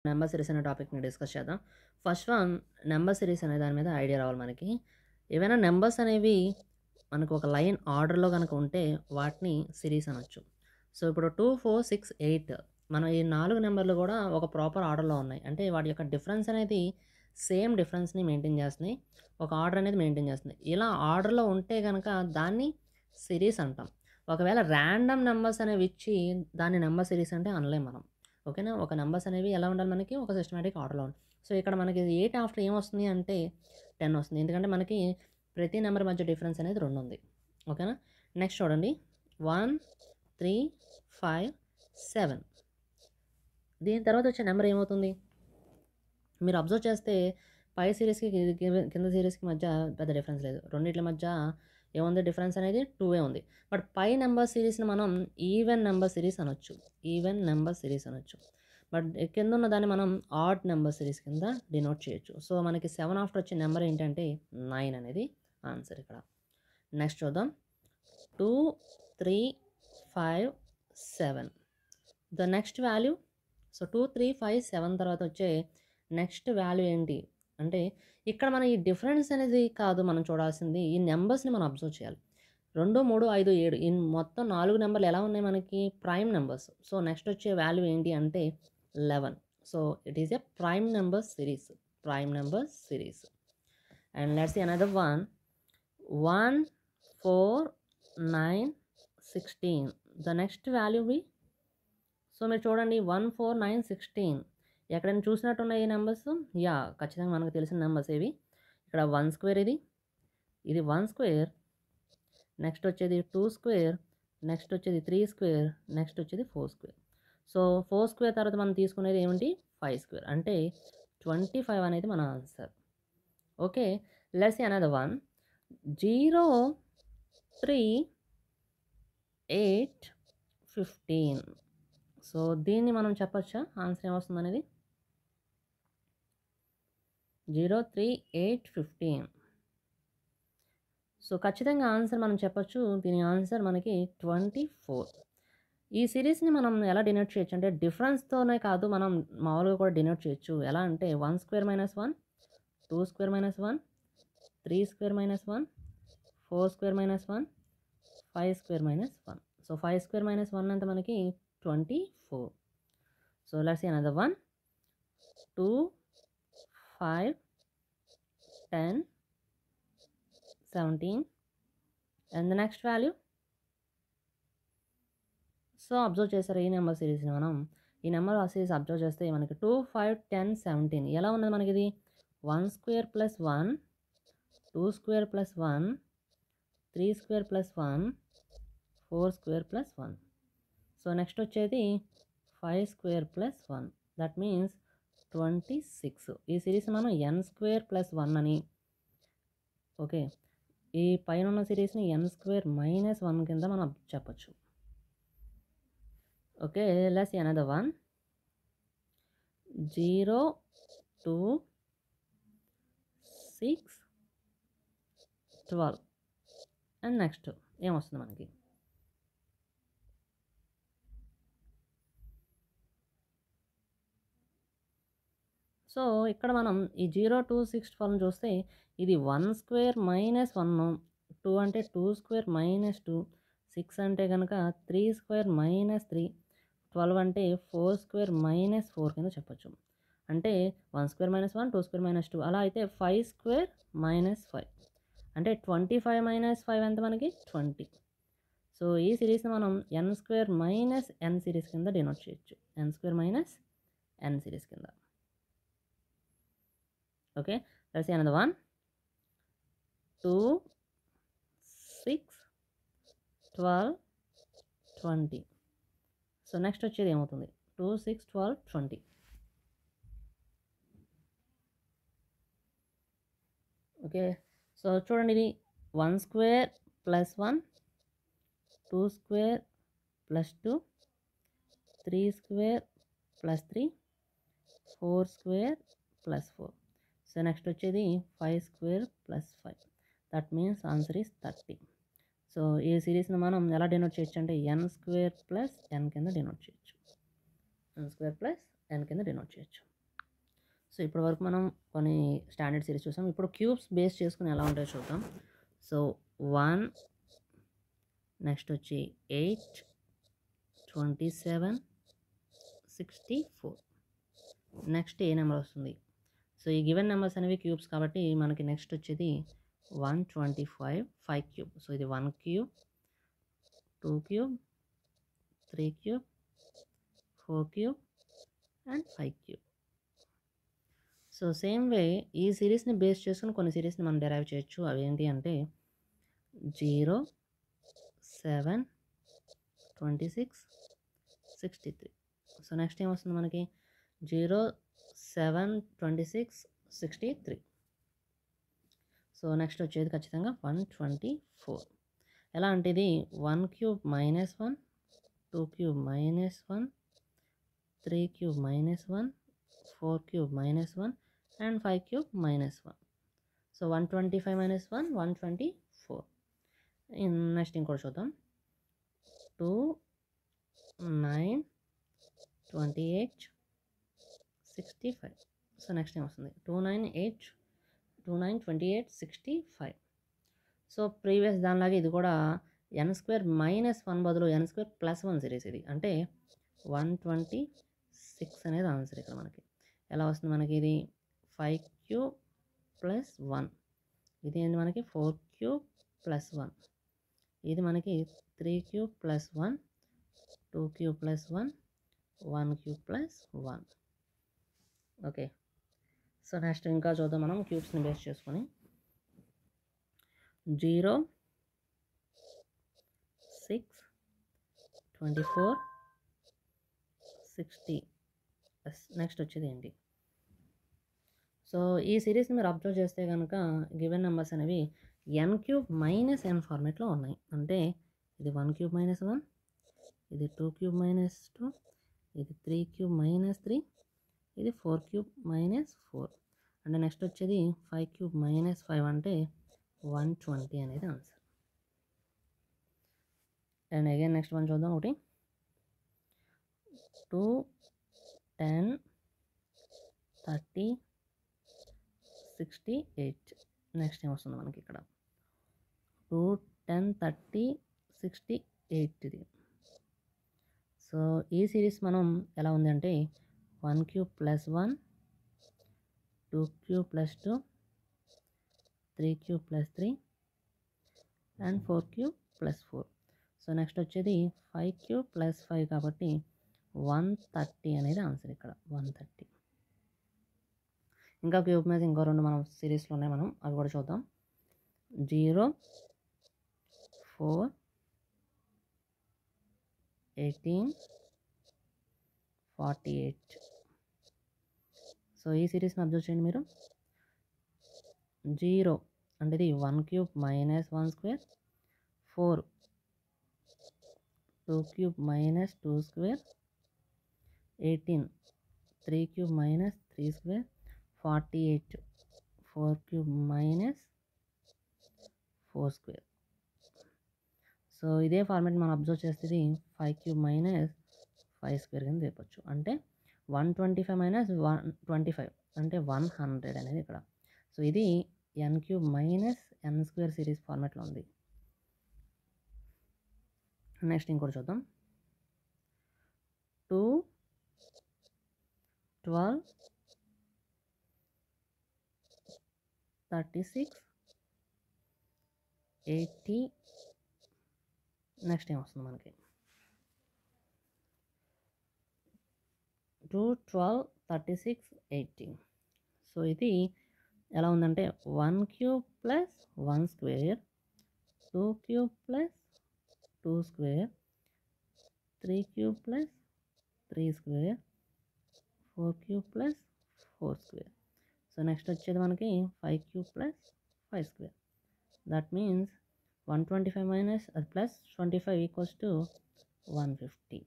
Number series అనే టాపిక్ని discuss చేద్దాం. ఫస్ట్ వన్ నెంబర్ సిరీస్ అనే దాని మీద ఐడియా రావాలి మనకి. ఏవైనా నెంబర్స్ అనేవి మనకు ఒక లైన్ ఆర్డర్లో కనుక ఉంటే వాటిని సిరీస్ అనొచ్చు. సో ఇప్పుడు 2, 4, 6, 8 మనం ఈ 4 నెంబర్లు కూడా ఒక ప్రాపర్ ఆర్డర్లో ఉన్నాయి. అంటే వాటి యొక్క డిఫరెన్స్ అనేది సేమ్ డిఫరెన్స్ని మెయింటైన్ చేస్తున్నాయి, ఒక ఆర్డర్ అనేది మెయింటైన్ చేస్తుంది. ఇలా ఆర్డర్లో ఉంటే కనుక దాన్ని సిరీస్ అంటాం. ఒకవేళ ర్యాండమ్ నెంబర్స్ అనేవి ఇచ్చి దాన్ని నెంబర్ సిరీస్ అంటే అనలేం మనం. ఓకేనా. ఒక నెంబర్స్ అనేవి ఎలా ఉండాలి, మనకి ఒక సిస్టమేటిక్ ఆర్డర్లో ఉంది. సో ఇక్కడ మనకి 8 ఆఫ్టర్ ఏమొస్తుంది అంటే 10 వస్తుంది, ఎందుకంటే మనకి ప్రతి నెంబర్ మధ్య డిఫరెన్స్ అనేది 2 ఉంది. ఓకేనా. నెక్స్ట్ చూడండి, 1, 3, 5, 7. దీని తర్వాత వచ్చే నెంబర్ ఏమవుతుంది, మీరు అబ్జర్వ్ చేస్తే పై సిరీస్కి కింద సిరీస్కి మధ్య పెద్ద డిఫరెన్స్ లేదు. రెండింటి మధ్య ఏముంది డిఫరెన్స్ అనేది 2 ఉంది. బట్ పై నెంబర్ సిరీస్ని మనం ఈవెన్ నెంబర్ సిరీస్ అనొచ్చు, ఈవెన్ నెంబర్ సిరీస్ అనొచ్చు. బట్ కింద ఉన్న దాన్ని మనం ఆడ్ నెంబర్ సిరీస్ కింద డినోట్ చేయొచ్చు. సో మనకి 7 ఆఫ్టర్ వచ్చే నెంబర్ ఏంటంటే 9 అనేది ఆన్సర్ ఇక్కడ. నెక్స్ట్ చూద్దాం, 2, 3, 5, 7. The next value. సో 2, 3, 5, 7 తర్వాత వచ్చే నెక్స్ట్ వాల్యూ ఏంటి అంటే, ఇక్కడ మనం ఈ డిఫరెన్స్ అనేది కాదు మనం చూడాల్సింది, ఈ నెంబర్స్ని మనం అబ్జర్వ్ చేయాలి. 2, 3, 5, 7 ఈ మొత్తం 4 నెంబర్లు ఎలా ఉన్నాయి మనకి, ప్రైమ్ నెంబర్స్. సో నెక్స్ట్ వచ్చే వాల్యూ ఏంటి అంటే 11. So it is a prime number series, prime number series. And let's see another one, 1, 4, 9, 16. The next value B. So మీరు చూడండి, 1, 4, 9, 16 ఎక్కడైనా చూసినట్టున్నాయి ఈ నెంబర్స్. యా, ఖచ్చితంగా మనకు తెలిసిన నెంబర్స్ ఇవి. ఇక్కడ 1 స్క్వేర్, ఇది 1 స్క్వేర్, నెక్స్ట్ వచ్చేది 2 స్క్వేర్, నెక్స్ట్ వచ్చేది 3 స్క్వేర్, నెక్స్ట్ వచ్చేది 4 స్క్వేర్. సో 4 స్క్వేర్ తర్వాత మనం తీసుకునేది ఏమిటి, 5 స్క్వేర్, అంటే 25 అనేది మన answer. Okay. Let's see another one, 0, 3, 8, 15. సో దీన్ని మనం చెప్పొచ్చా ఆన్సర్ ఏమొస్తుంది అనేది, 0, 3, 8, 15. సో ఖచ్చితంగా ఆన్సర్ మనం చెప్పొచ్చు, దీని ఆన్సర్ మనకి 24. ఈ సిరీస్ని మనం ఎలా డినోట్ చేయొచ్చు అంటే, డిఫరెన్స్తోనే కాదు, మనం మామూలుగా కూడా డినోట్ చేయొచ్చు. ఎలా అంటే 1 square minus 1, 2 square minus 1, 3 square minus 1, 4 square minus 1, 5 square minus 1. So 5 square minus 1 అంటే మనకి 24. So let's see another one, 2, 5, 10, 17. And the next value. So observe చేస్తారు ఈ నెంబర్ సిరీస్ని మనం, ఈ నెంబర్ సిరీస్ అబ్జర్వ్ చేస్తే మనకి 2, 5, 10, 17 ఎలా ఉన్నది మనకి, ఇది 1 square plus 1, 2 square plus 1, 3 square plus 1, 4 square plus 1. So next వచ్చేది 5 స్క్వేర్ ప్లస్ 1, దట్ మీన్స్ 26. ఈ సిరీస్ మనం n స్క్వేర్ ప్లస్ 1 అని, ఓకే, ఈ పైన ఉన్న సిరీస్ని n స్క్వేర్ మైనస్ 1 కింద మనం చెప్పచ్చు. Okay, let's see another one, 0, 2, 6, 12. And next ఏమొస్తుంది మనకి, సో ఇక్కడ మనం ఈ 0, 2, 6, 12 చూస్తే ఇది 1 స్క్వేర్ మైనస్ 1, 2 అంటే 2 స్క్వేర్ మైనస్ 2, 6 అంటే కనుక 3 స్క్వేర్ మైనస్ 3, 12 అంటే 4 స్క్వేర్ మైనస్ 4 కింద చెప్పచ్చు. అంటే 1 స్క్వేర్ మైనస్ 1, 2 స్క్వేర్ మైనస్ 2, అలా అయితే 5 స్క్వేర్ మైనస్ 5 అంటే 25 మైనస్ 5 ఎంత మనకి 20. సో ఈ సిరీస్ని మనం n square minus n series కింద డినోట్ చేయొచ్చు, n square minus n series కింద. Okay, let's see another one, 2, 6, 12, 20. So next వచ్చేది ఏమవుతుంది, 2, 6, 12, 20. ఓకే, సో చూడండి, ఇది 1 square plus 1, 2 square plus 2, 3 square plus 3, 4 square plus 4. So next వచ్చేది 5 square plus 5, that means answer is 30. So ఈ సిరీస్ని మనం ఎలా డినోట్ చేయొచ్చు అంటే n స్క్వేర్ ప్లస్ n కింద డినోట్ చేయొచ్చు, n స్క్వేర్ ప్లస్ ఎన్ కింద డినోట్ చేయొచ్చు. సో ఇప్పటి వరకు మనం కొన్ని స్టాండర్డ్ సిరీస్ చూసాం. ఇప్పుడు క్యూబ్స్ బేస్ చేసుకుని ఎలా ఉంటాయో చూద్దాం. సో 1, నెక్స్ట్ వచ్చి 8, 27, 64. నెక్స్ట్ ఏ నెంబర్ వస్తుంది? సో ఈ గివెన్ నెంబర్స్ అనేవి క్యూబ్స్ కాబట్టి మనకి నెక్స్ట్ వచ్చేది 125, 5 క్యూబ్. సో ఇది 1 cube, 2 cube, 3 cube, 4 cube and 5 cube. So same way ఈ సిరీస్ని బేస్ చేసుకుని కొన్ని సిరీస్ని మనం డెరైవ్ చేయొచ్చు. అవి ఏంటి అంటే 0, 7, 26, 63. సో నెక్స్ట్ ఏం వస్తుంది మనకి? 0, 7, 26, 63. సో నెక్స్ట్ వచ్చేది ఖచ్చితంగా 124. ఎలా అంటే ఇది 1 cube minus 1, 2 cube minus 1, 3 cube minus 1, 4 cube minus 1 and 5 cube minus 1. So 125 minus 1, 124. Next ఇంకోటి చూద్దాం. 2, 9, 28, 65. సో నెక్స్ట్ ఏం వస్తుంది? 29, 28, 65. సో ప్రీవియస్ దానిలాగే ఇది కూడా n² మైనస్ 1 బదులు n² ప్లస్ 1 సిరీస్. ఇది అంటే 126 అనేది ఆన్సర్ ఇక్కడ మనకి. ఎలా వస్తుంది మనకి? ఇది 5 క్యూబ్ ప్లస్ 1. ఇది ఏంటి మనకి? 4 క్యూబ్ ప్లస్ 1. ఇది మనకి 3 cube plus 1, 2 cube plus 1, 1 cube plus 1. Okay. So next ఇంకా చూద్దాం మనం క్యూబ్స్ని బేస్ చేసుకొని. 0, 6, 24, 60. నెక్స్ట్ వచ్చేది ఏంటి? సో ఈ సిరీస్ని మీరు అబ్జర్వ్ చేస్తే కనుక గివెన్ నెంబర్స్ అనేవి n³ మైనస్ n ఫార్మేట్లో ఉన్నాయి. అంటే ఇది 1 క్యూబ్ మైనస్ 1, ఇది 2 క్యూబ్ మైనస్ 2, ఇది 3 క్యూబ్ మైనస్ 3, ఇది 4 క్యూబ్ మైనస్ 4. అంటే నెక్స్ట్ వచ్చేది 5 క్యూబ్ మైనస్ 5 అంటే 120 అనేది answer. And again next one చూద్దాం. ఒకటి 2, 10, 30, 68. నెక్స్ట్ ఏం వస్తుంది మనకి ఇక్కడ? 2, 10, 30, 68 ఇది. సో ఈ సిరీస్ మనం ఎలా ఉంది అంటే 1 cube plus 1, 2 cube plus 2, 3 cube plus 3 and 4 cube plus 4. So next వచ్చేది 5 క్యూబ్ ప్లస్ 5 కాబట్టి 130 అనేది ఆన్సర్ ఇక్కడ. 130. ఇంకా క్యూబ్ మీద ఇంకో రెండు మనం సిరీస్లో ఉన్నాయి, మనం అవి కూడా చూద్దాం. 0, 4, 18, 48. సో ఈ సిరీస్ని అబ్జర్వ్ చేయండి మీరు. 0 అంటే ఇది 1 cube minus 1², 4, 2 cube minus 2², 18, 3 cube minus 3², 48, 4 cube minus 4². So ఇదే ఫార్మేట్ మనం అబ్జర్వ్ చేస్తే 5 క్యూబ్ మైనస్ 5² కింద చెప్పచ్చు. అంటే 125 మైనస్ 125 అంటే 100 అనేది ఇక్కడ. సో ఇది n³ మైనస్ n² సిరీస్ ఫార్మేట్లో ఉంది. నెక్స్ట్ ఇంకోటి చూద్దాం. 2, 12, 36, 80. నెక్స్ట్ ఏం వస్తుంది మనకి? 2, 12, 36, 80. సో ఇది ఎలా ఉందంటే 1 cube plus 1², 2 cube plus 2², 3 cube plus 3², 4 cube plus 4². So next వచ్చేది మనకి 5 cube plus 5². That means 125 minus plus 25 equals to 150.